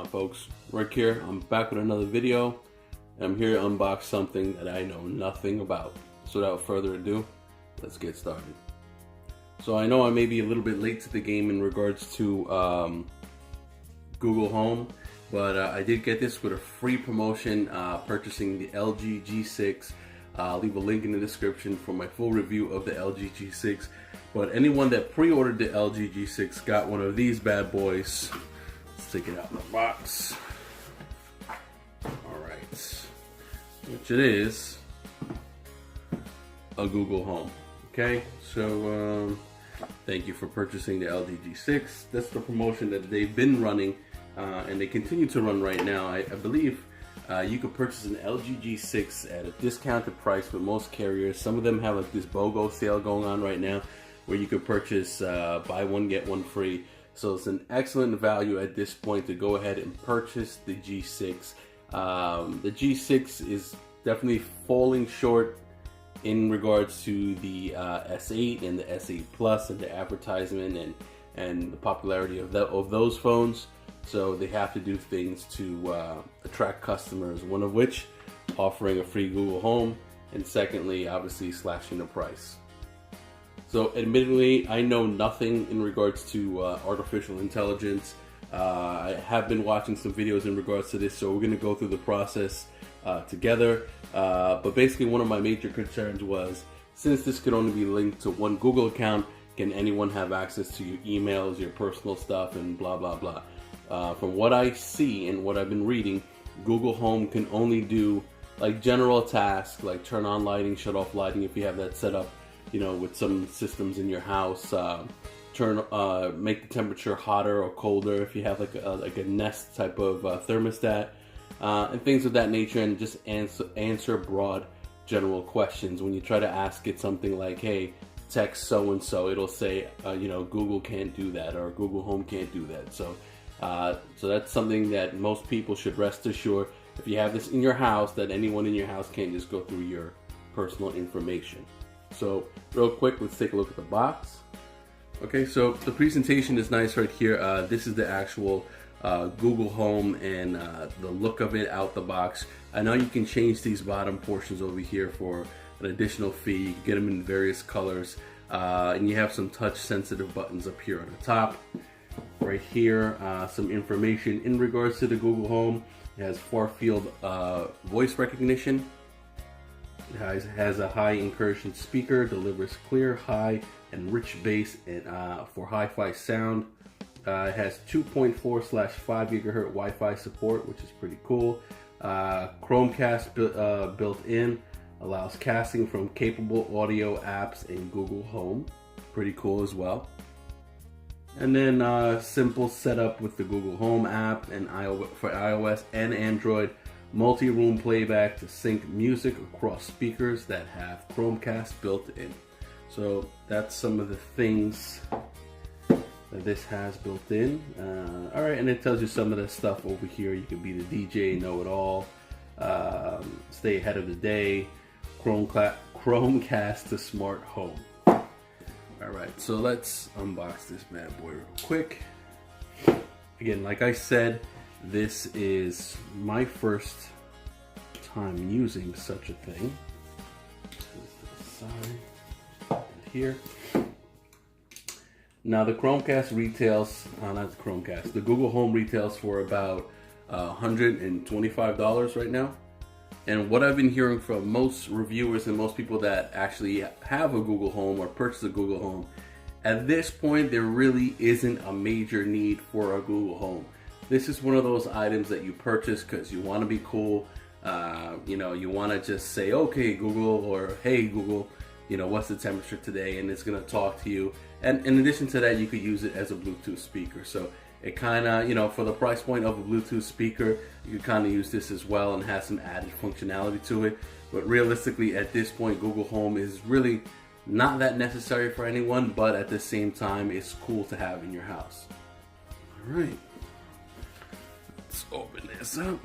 folks? Rick here. I'm back with another video. I'm here to unbox something that I know nothing about. So without further ado, let's get started. So I know I may be a little bit late to the game in regards to Google Home, but I did get this with a free promotion purchasing the LG G6. I'll leave a link in the description for my full review of the LG G6. But anyone that pre-ordered the LG G6 got one of these bad boys. Let's take it out of the box. Alright. Which it is a Google Home. Okay, so thank you for purchasing the LG G6. That's the promotion that they've been running and they continue to run right now. I believe you could purchase an LG G6 at a discounted price with most carriers. Some of them have like this BOGO sale going on right now where you could purchase buy one get one free. So it's an excellent value at this point to go ahead and purchase the G6. The G6 is definitely falling short in regards to the S8 and the S8 Plus and the advertisement and the popularity of those phones. So they have to do things to attract customers, one of which offering a free Google Home, and secondly, obviously slashing the price. So admittedly, I know nothing in regards to artificial intelligence. I have been watching some videos in regards to this, so we're going to go through the process together. But basically one of my major concerns was, since this could only be linked to one Google account, can anyone have access to your emails, your personal stuff, and blah, blah, blah. From what I see and what I've been reading, Google Home can only do like general tasks like turn on lighting, shut off lighting if you have that set up, you know, with some systems in your house. Make the temperature hotter or colder if you have like a Nest type of thermostat, and things of that nature, and just answer broad general questions. When you try to ask it something like, hey, text so and so, it'll say you know, Google can't do that, or Google Home can't do that. So that's something that most people should rest assured, if you have this in your house, that anyone in your house can't just go through your personal information. So real quick, let's take a look at the box. Okay, so the presentation is nice right here. This is the actual Google Home and the look of it out the box. I know you can change these bottom portions over here for an additional fee. You can get them in various colors, and you have some touch sensitive buttons up here on the top. Right here, some information in regards to the Google Home. It has far-field voice recognition. It has a high incursion speaker, delivers clear, high, and rich bass and for hi-fi sound. It has 2.4/5 gigahertz Wi-Fi support, which is pretty cool. Chromecast built in, allows casting from capable audio apps in Google Home. Pretty cool as well. And then simple setup with the Google Home app and for iOS and Android. Multi-room playback to sync music across speakers that have Chromecast built in. So that's some of the things that this has built in. Alright, and it tells you some of the stuff over here. You can be the DJ, know it all, stay ahead of the day, Chromecast to smart home. Alright, so let's unbox this bad boy real quick. Again, like I said, this is my first time using such a thing. Here. Now the Chromecast retails, not the Chromecast, the Google Home retails for about $125 right now. And what I've been hearing from most reviewers and most people that actually have a Google Home or purchase a Google Home, at this point there really isn't a major need for a Google Home. This is one of those items that you purchase because you want to be cool. You know, you want to just say, okay, Google, or hey, Google, you know, what's the temperature today? And it's going to talk to you. And in addition to that, you could use it as a Bluetooth speaker. So it kind of, you know, for the price point of a Bluetooth speaker, you could kind of use this as well and have some added functionality to it. But realistically, at this point, Google Home is really not that necessary for anyone, but at the same time, it's cool to have in your house. All right. Let's open this up.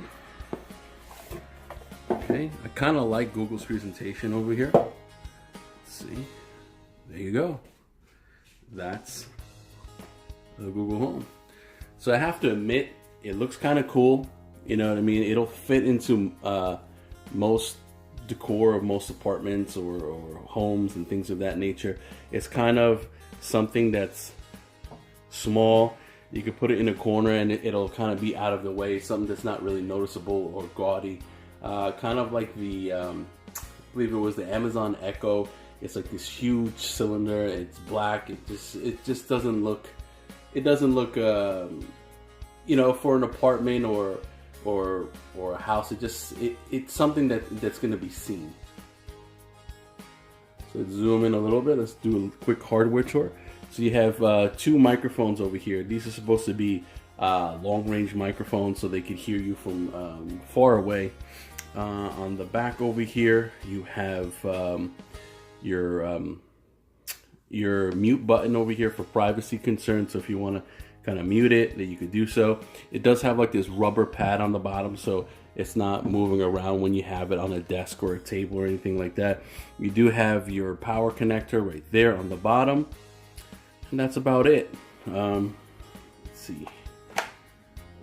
Okay, I kind of like Google's presentation over here. Let's see. There you go. That's the Google Home. So I have to admit, it looks kind of cool. You know what I mean? It'll fit into most decor of most apartments or homes and things of that nature. It's kind of something that's small. You could put it in a corner and it'll kind of be out of the way. Something that's not really noticeable or gaudy. Kind of like the, I believe it was the Amazon Echo. It's like this huge cylinder. It's black. It just doesn't look. It doesn't look, you know, for an apartment or a house. It's something that's going to be seen. So let's zoom in a little bit. Let's do a quick hardware tour. So you have 2 microphones over here. These are supposed to be long-range microphones, so they can hear you from far away. On the back over here, you have your mute button over here for privacy concerns. So if you want to kind of mute it, that you could do so. It does have like this rubber pad on the bottom, so it's not moving around when you have it on a desk or a table or anything like that. You do have your power connector right there on the bottom, and that's about it. Let's see.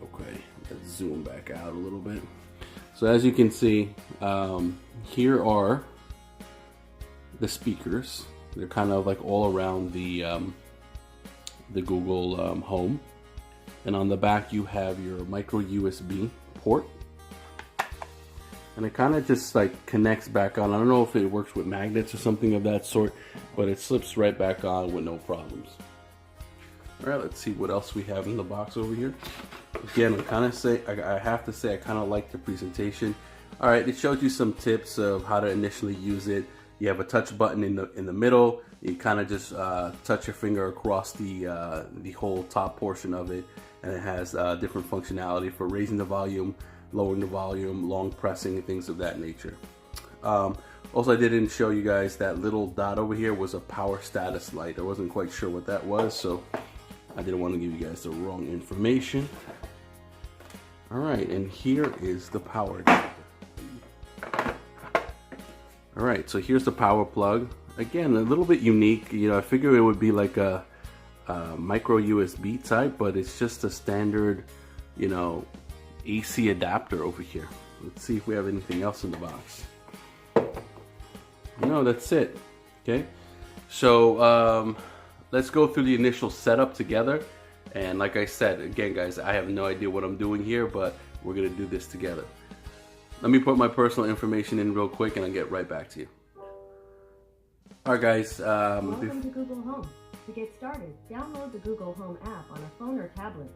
Okay, let's zoom back out a little bit. So as you can see, here are the speakers. They're kind of like all around the Google Home, and on the back you have your micro USB port, and it kind of just like connects back on. I don't know if it works with magnets or something of that sort, but it slips right back on with no problems. All right, let's see what else we have in the box over here. Again, I have to say I kind of like the presentation. All right, it shows you some tips of how to initially use it. You have a touch button in the middle. You kind of just touch your finger across the whole top portion of it, and it has different functionality for raising the volume, lowering the volume, long pressing, and things of that nature. Also, I didn't show you guys that little dot over here was a power status light. I wasn't quite sure what that was, so I didn't want to give you guys the wrong information. All right, and here is the power adapter. All right, so here's the power plug. Again, a little bit unique. You know, I figured it would be like a micro USB type, but it's just a standard, you know, AC adapter over here. Let's see if we have anything else in the box. No, that's it. Okay, so let's go through the initial setup together. And like I said, again, guys, I have no idea what I'm doing here, but we're gonna do this together. Let me put my personal information in real quick and I'll get right back to you. All right, guys. Welcome to Google Home. To get started, download the Google Home app on a phone or tablet.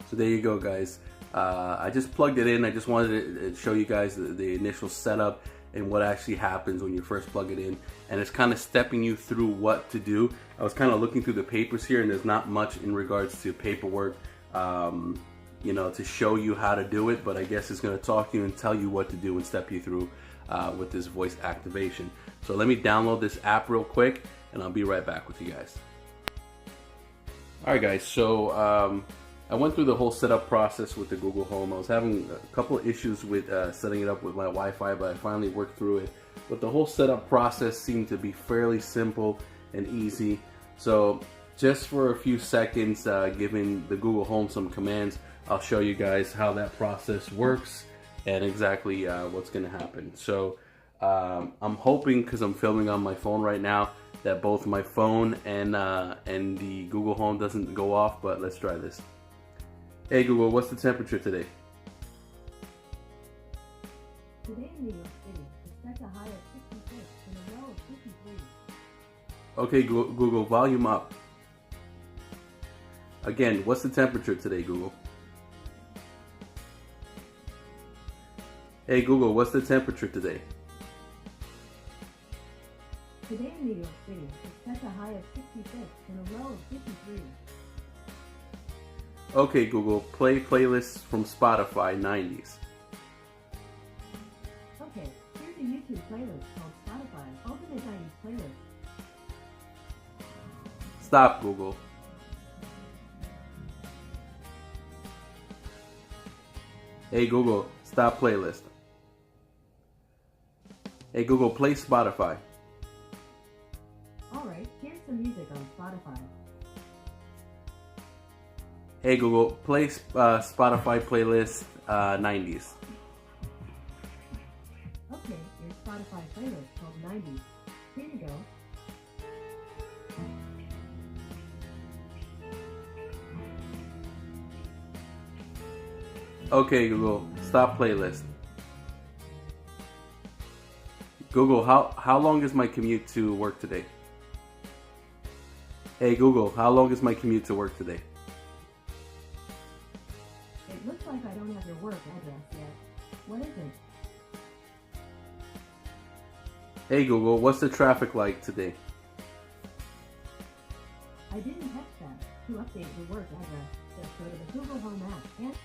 So there you go, guys. I just plugged it in. I just wanted to show you guys the initial setup and what actually happens when you first plug it in. And it's kind of stepping you through what to do. I was kind of looking through the papers here, and there's not much in regards to paperwork, you know, to show you how to do it, but I guess it's going to talk to you and tell you what to do and step you through with this voice activation. So let me download this app real quick, and I'll be right back with you guys. All right, guys, so I went through the whole setup process with the Google Home. I was having a couple of issues with setting it up with my Wi-Fi, but I finally worked through it. But the whole setup process seemed to be fairly simple and easy. So just for a few seconds, giving the Google Home some commands, I'll show you guys how that process works and exactly what's going to happen. So I'm hoping, because I'm filming on my phone right now, that both my phone and the Google Home doesn't go off, but let's try this. Hey Google, what's the temperature today? Today in New York City, expect a high of 66 and a low of 53. Okay, Google, volume up. Again, what's the temperature today, Google? Hey Google, what's the temperature today? Today in New York City, expect a high of 66 and a low of 53. Okay, Google, play playlists from Spotify 90s. Okay, here's a YouTube playlist called Spotify Ultimate 90s Playlist. Stop, Google. Hey Google, stop playlist. Hey Google, play Spotify. Alright, here's some music on Spotify. Hey Google, play Spotify playlist 90s. Okay, your Spotify playlist called 90s. Here you go. Okay Google, stop playlist. Google, how long is my commute to work today? Hey Google, how long is my commute to work today? It looks like I don't have your work address yet. What is it? Hey Google, what's the traffic like today? I didn't catch that. To update your work address, just go to the Google Home app and...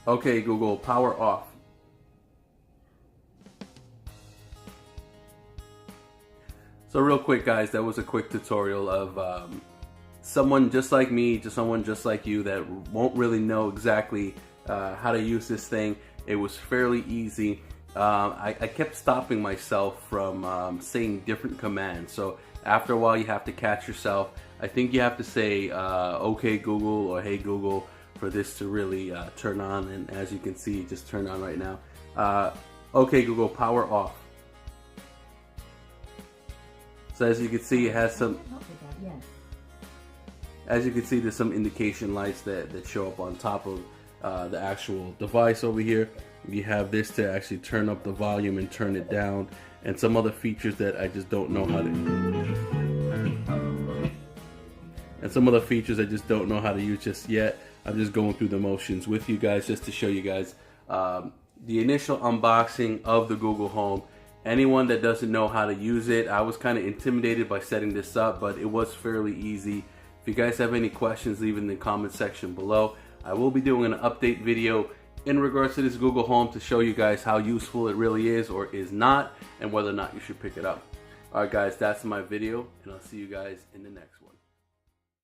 Okay Google, power off. So real quick guys, that was a quick tutorial of someone just like me, just someone just like you that won't really know exactly how to use this thing. It was fairly easy. I kept stopping myself from saying different commands. So after a while you have to catch yourself. I think you have to say okay Google or hey Google for this to really turn on, and as you can see, it just turned on right now. Okay Google, power off. So as you can see, it has some, as you can see, there's some indication lights that show up on top of the actual device over here. You have this to actually turn up the volume and turn it down, and some other features that I just don't know how to, use just yet. I'm just going through the motions with you guys just to show you guys the initial unboxing of the Google Home. Anyone that doesn't know how to use it, I was kind of intimidated by setting this up, but it was fairly easy. If you guys have any questions, leave in the comment section below. I will be doing an update video in regards to this Google Home to show you guys how useful it really is or is not, and whether or not you should pick it up. Alright guys, that's my video, and I'll see you guys in the next one.